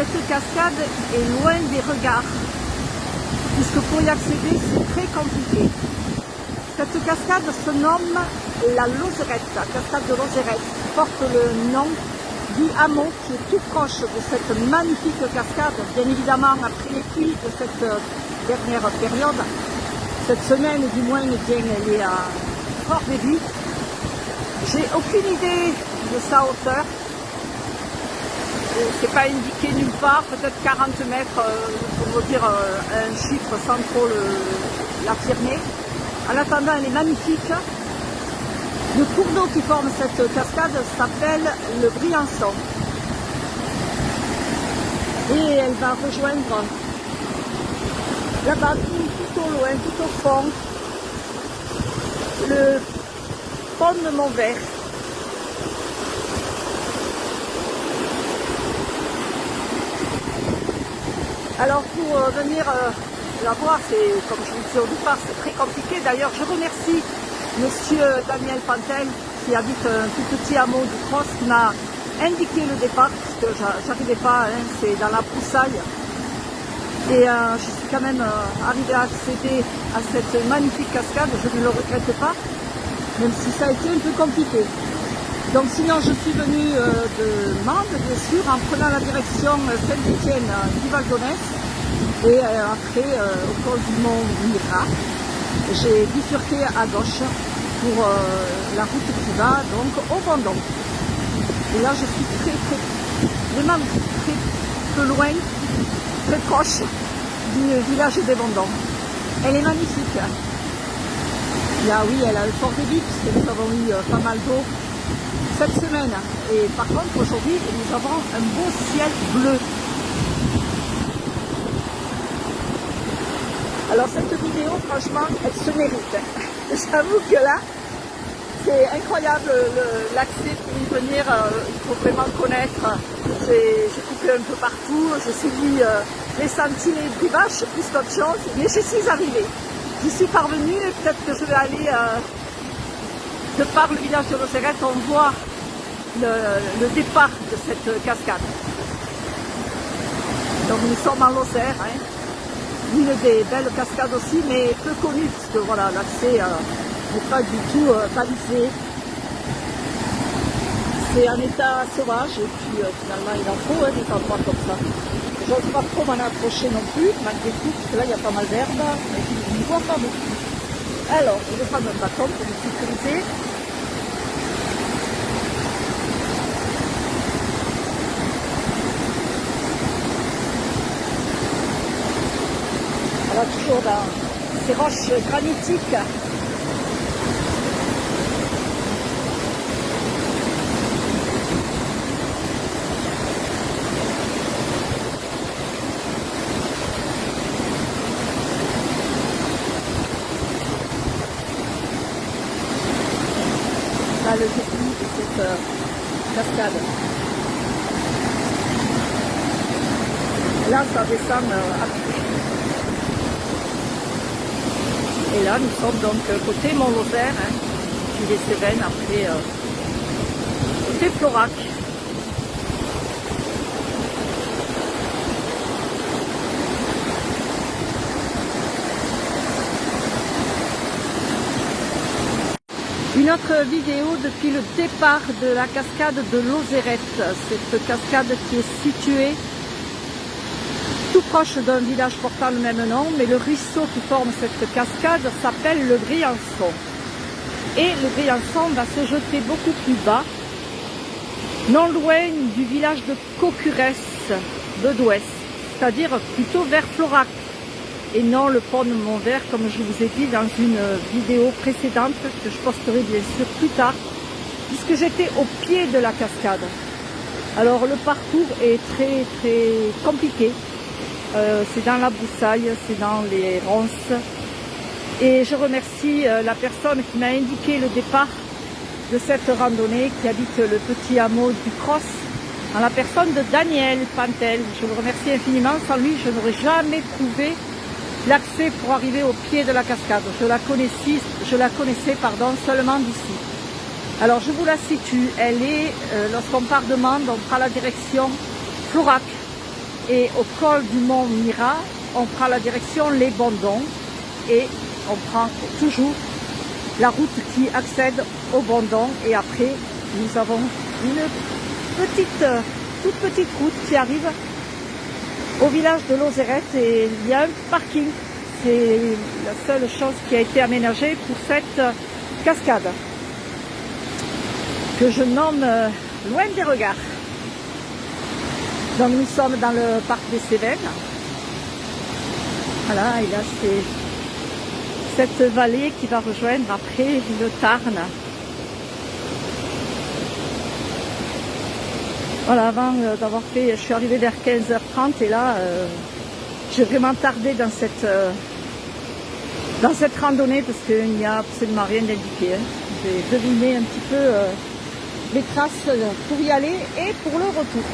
cette cascade est loin des regards, puisque pour y accéder, c'est très compliqué. Cette cascade se nomme la Lozérette, la cascade de Lozérette, porte le nom du hameau qui est tout proche de cette magnifique cascade. Bien évidemment, après les pluies de cette dernière période, cette semaine du moins, elle est à fort débit. J'ai aucune idée de sa hauteur. C'est pas indiqué nulle part, peut-être 40 mètres pour vous dire un chiffre sans trop l'affirmer. En attendant, elle est magnifique. Le cours d'eau qui forme cette cascade s'appelle le Briançon. Et elle va rejoindre là-bas, tout au loin, tout au fond, le pont de Montvert. Alors pour venir la voir, c'est comme je vous disais au départ, c'est très compliqué. D'ailleurs, je remercie Monsieur Daniel Pantel qui habite un tout petit hameau du Cross qui m'a indiqué le départ parce que j'arrivais pas, hein, c'est dans la broussaille. Et je suis quand même arrivée à accéder à cette magnifique cascade, je ne le regrette pas, même si ça a été un peu compliqué. Donc sinon je suis venue de Mende, bien sûr, en prenant la direction Saint-Étienne du Val d'Onès. Et après, au col du mont Mira, j'ai bifurqué à gauche pour la route qui va donc au Vendon. Et là je suis vraiment très peu loin, très proche du village des Vendons. Elle est magnifique. Là oui, elle a un fort débit puisque nous avons eu pas mal d'eau cette semaine. Et par contre aujourd'hui nous avons un beau ciel bleu. Alors cette vidéo franchement elle se mérite. J'avoue que là c'est incroyable l'accès pour y venir, il faut vraiment connaître. J'ai coupé un peu partout, j'ai suivi les sentiers des vaches plus qu'autre chose, mais je suis arrivée. J'y suis parvenue et peut-être que je vais aller de par le village de Lozérette, on voit le départ de cette cascade. Donc nous sommes en Lozère, hein. Une des belles cascades aussi, mais peu connue, puisque voilà, l'accès n'est pas du tout balisé. C'est un état sauvage, et puis finalement il en faut des endroits comme ça. Je n'ose pas trop m'en approcher non plus, malgré tout, parce que là il y a pas mal d'herbe, et puis je ne vois pas beaucoup. Alors, je vais prendre un bâton pour me sécuriser. Voilà, toujours dans ces roches granitiques. Là, le début de cette cascade. Là, ça descend à pied. Et là, nous sommes donc côté Mont-Lozère, hein, puis les Cévennes, après côté Florac. Une autre vidéo depuis le départ de la cascade de Lozérette, cette cascade qui est située tout proche d'un village portant le même nom, mais le ruisseau qui forme cette cascade s'appelle le Briançon. Et le Briançon va se jeter beaucoup plus bas, non loin du village de Cocurès de d'ouest, c'est-à-dire plutôt vers Florac, et non le pont de Montvert, comme je vous ai dit dans une vidéo précédente, que je posterai bien sûr plus tard, puisque j'étais au pied de la cascade. Alors le parcours est très compliqué. C'est dans la broussaille, c'est dans les ronces. Et je remercie la personne qui m'a indiqué le départ de cette randonnée, qui habite le petit hameau du Cross, en la personne de Daniel Pantel. Je le remercie infiniment. Sans lui, je n'aurais jamais trouvé l'accès pour arriver au pied de la cascade. Je la connaissais seulement d'ici. Alors je vous la situe. Elle est, lorsqu'on part de Mende, on prend la direction Florac. Et au col du mont Mira, on prend la direction Les Bondons et on prend toujours la route qui accède au Bondon. Et après, nous avons une toute petite route qui arrive au village de Lozérette et il y a un parking. C'est la seule chose qui a été aménagée pour cette cascade que je nomme Loin des regards. Donc nous sommes dans le parc des Cévennes. Voilà, et là c'est cette vallée qui va rejoindre après le Tarn. Voilà, avant d'avoir fait, je suis arrivée vers 15h30 et là j'ai vraiment tardé dans cette randonnée parce qu'il n'y a absolument rien d'indiqué. Hein. J'ai deviné un petit peu les traces pour y aller et pour le retour.